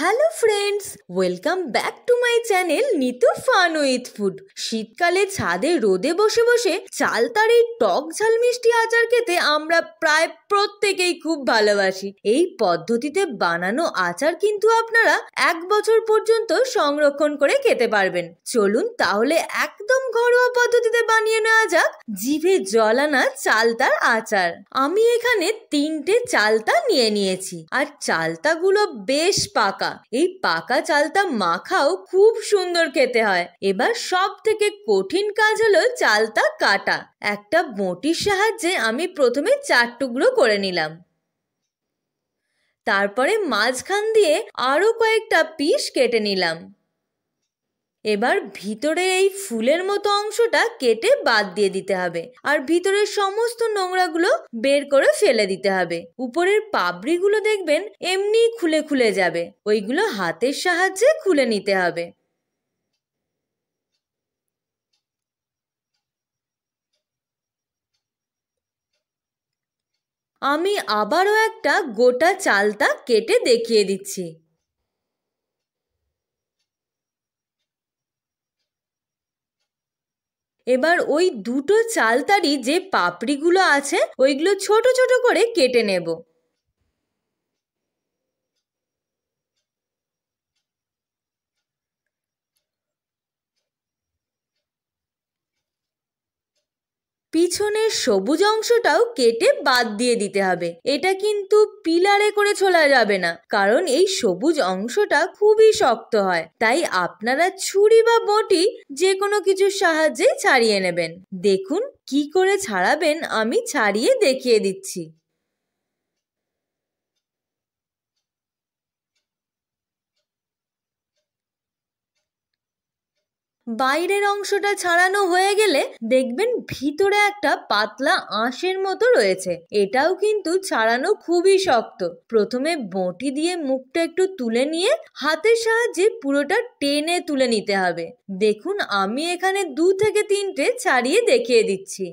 Hello friends, welcome back to my channel Nitu fun with food. শীতকালে ছাদে রোদে বসে বসে চালতার এই টক ঝাল মিষ্টি আচার খেতে আমরা প্রায় প্রত্যেকেই খুব ভালোবাসি। এই পদ্ধতিতে বানানো আচার কিন্তু আপনারা 1 বছর পর্যন্ত সংরক্ষণ করে খেতে পারবেন। চলুন তাহলে একদম ঘরোয়া পদ্ধতিতে বানিয়ে নেওয়া যাক জিভে জল আনা চালতার আচার। আমি এখানে 3টে চালতা নিয়ে নিয়েছি, আর চালতাগুলো বেশ পাকা। এই পাকা চালতা মাখাও খুব সুন্দর খেতে হয়। এবার সব থেকে কঠিন কাজ হলো চালতা কাটা। একটা বটির সাহায্যে আমি প্রথমে 4 টুকরো করে নিলাম, তারপরে মাঝখান দিয়ে আরো কয়েকটা পিস কেটে নিলাম। এবার ভিতরে এই ফুলের মতো অংশটা কেটে বাদ দিয়ে দিতে হবে, আর ভিতরের সমস্ত নোংরাগুলো বের করে ফেলে দিতে হবে। উপরের পাপড়িগুলো দেখবেন এমনি খুলে খুলে যাবে, ওইগুলো হাতের সাহায্যে খুলে নিতে হবে। আমি আবারও একটা গোটা চালতা কেটে দেখিয়ে দিচ্ছি। এবার ওই দুটো চালতারই যে পাপড়িগুলো আছে ওইগুলো ছোট ছোট করে কেটে নেব। পিছনের সবুজ অংশটাও কেটে বাদ দিয়ে দিতে হবে। এটা কিন্তু পিলারে করে ছোলা যাবে না, কারণ এই সবুজ অংশটা খুবই শক্ত হয়। তাই আপনারা ছুরি বা বটি যে কোনো কিছুর সাহায্যে ছাড়িয়ে নেবেন। দেখুন কি করে ছাড়াবেন আমি ছাড়িয়ে দেখিয়ে দিচ্ছি। বাইরের অংশটা ছাড়ানো হয়ে গেলে দেখবেন ভিতরে একটা পাতলা আঁশের মতো রয়েছে। এটাও কিন্তু ছাড়ানো খুবই শক্ত। প্রথমে বঁটি দিয়ে মুখটা একটু তুলে নিয়ে হাতের সাহায্যে পুরোটা টেনে তুলে নিতে হবে। দেখুন আমি এখানে 2 থেকে 3টে ছাড়িয়ে দেখিয়ে দিচ্ছি।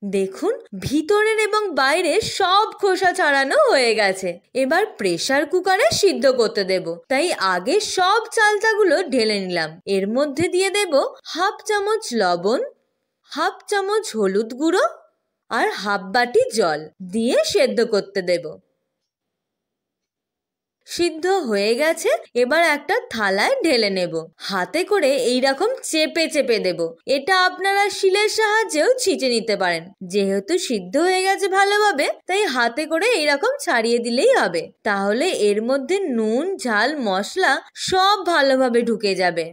দেখুন ভিতরের এবং বাইরের সব খোসা ছাড়ানো হয়ে গেছে। এবার প্রেসার কুকারে সিদ্ধ করতে দেব, তাই আগে সব চালতাগুলো ঢেলে নিলাম। এর মধ্যে দিয়ে দেব 1/2 চামচ লবণ, 1/2 চামচ হলুদ গুঁড়ো আর 1/2 বাটি জল দিয়ে সেদ্ধ করতে দেব। সিদ্ধ হয়ে গেছে, এবার একটা থালায় ঢেলে নেব। হাতে করে এইরকম চেপে চেপে দেব। এটা আপনারা শিলের সাহায্যেও ছিঁচে নিতে পারেন। যেহেতু সিদ্ধ হয়ে গেছে ভালোভাবে, তাই হাতে করে এইরকম ছাড়িয়ে দিলেই হবে। তাহলে এর মধ্যে নুন, ঝাল, মশলা সব ভালোভাবে ঢুকে যাবে।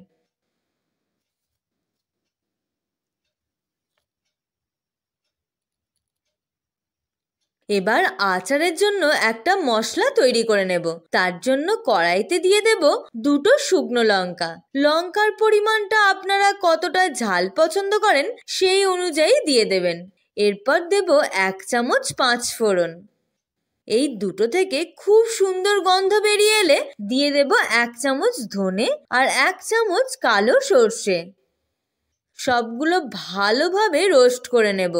এবার আচারের জন্য একটা মশলা তৈরি করে নেব। তার জন্য কড়াইতে দিয়ে দেব 2টো শুকনো লঙ্কা। লঙ্কার পরিমাণটা আপনারা কতটা ঝাল পছন্দ করেন সেই অনুযায়ী দিয়ে দেবেন। এরপর দেব 1 চামচ 5 ফোড়ন। এই দুটো থেকে খুব সুন্দর গন্ধ বেরিয়ে এলে দিয়ে দেব 1 চামচ ধনে আর 1 চামচ কালো সর্ষে। সবগুলো ভালোভাবে রোস্ট করে নেব।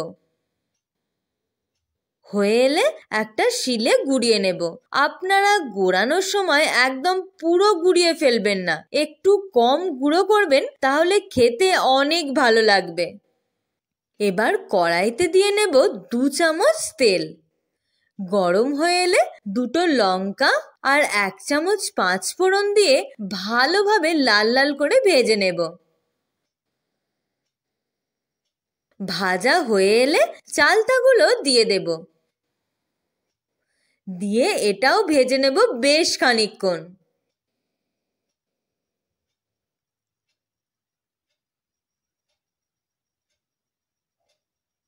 হয়ে এলে একটা শিলে গুঁড়িয়ে নেব। আপনারা গুঁড়ানোর সময় একদম পুরো গুঁড়িয়ে ফেলবেন না, একটু কম গুঁড়ো করবেন, তাহলে খেতে অনেক ভালো লাগবে। এবার কড়াইতে দিয়ে নেব 2 চামচ তেল। গরম হয়ে এলে 2টো লঙ্কা আর 1 চামচ 5 ফোড়ন দিয়ে ভালোভাবে লাল লাল করে ভেজে নেব। ভাজা হয়ে এলে চালতাগুলো দিয়ে দেব। দিয়ে এটাও ভেজে নেব বেশ খানিকক্ষণ।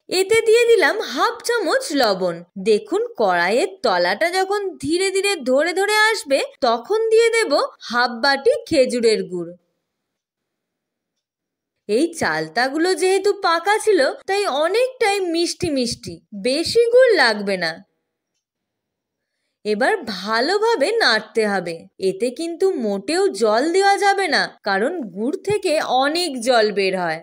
এতে দিয়ে দিলাম 1/2 চামচ লবণ। দেখুন কড়াইয়ের তলাটা যখন ধীরে ধীরে ধরে ধরে আসবে, তখন দিয়ে দেব 1/2 বাটি খেজুরের গুড়। এই চালতাগুলো যেহেতু পাকা ছিল, তাই অনেকটাই মিষ্টি মিষ্টি, বেশি গুড় লাগবে না। এবার ভালোভাবে নাড়তে হবে। এতে কিন্তু মোটেও জল দেওয়া যাবে না, কারণ গুড় থেকে অনেক জল বের হয়।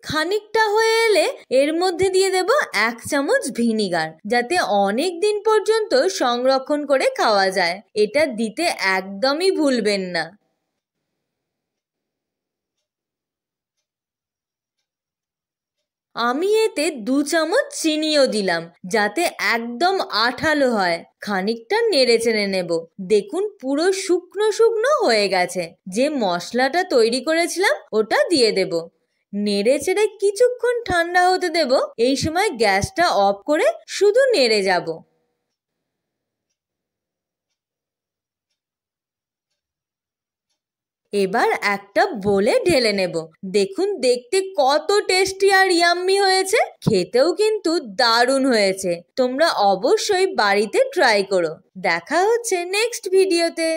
খানিকটা হয়ে এলে এর মধ্যে দিয়ে দেব 1 চামচ ভিনিগার, যাতে অনেক দিন পর্যন্ত সংরক্ষণ করে খাওয়া যায়। এটা দিতে একদমই ভুলবেন না। আমি এতে 2 চামচ চিনিও দিলাম, যাতে একদম আঠালো হয়। খানিকটা নেড়ে চেড়ে নেব। দেখুন পুরো শুকনো শুকনো হয়ে গেছে। যে মশলাটা তৈরি করেছিলাম ওটা দিয়ে দেব। নেড়ে চেড়ে কিছুক্ষণ ঠান্ডা হতে দেব। এই সময় গ্যাসটা অফ করে শুধু নেড়ে যাব। এবার একটা বোলে ঢেলে নেব। দেখুন দেখতে কত টেস্টি আর ইয়াম্মি হয়েছে। খেতেও কিন্তু দারুণ হয়েছে। তোমরা অবশ্যই বাড়িতে ট্রাই করো। দেখা হচ্ছে নেক্সট ভিডিওতে।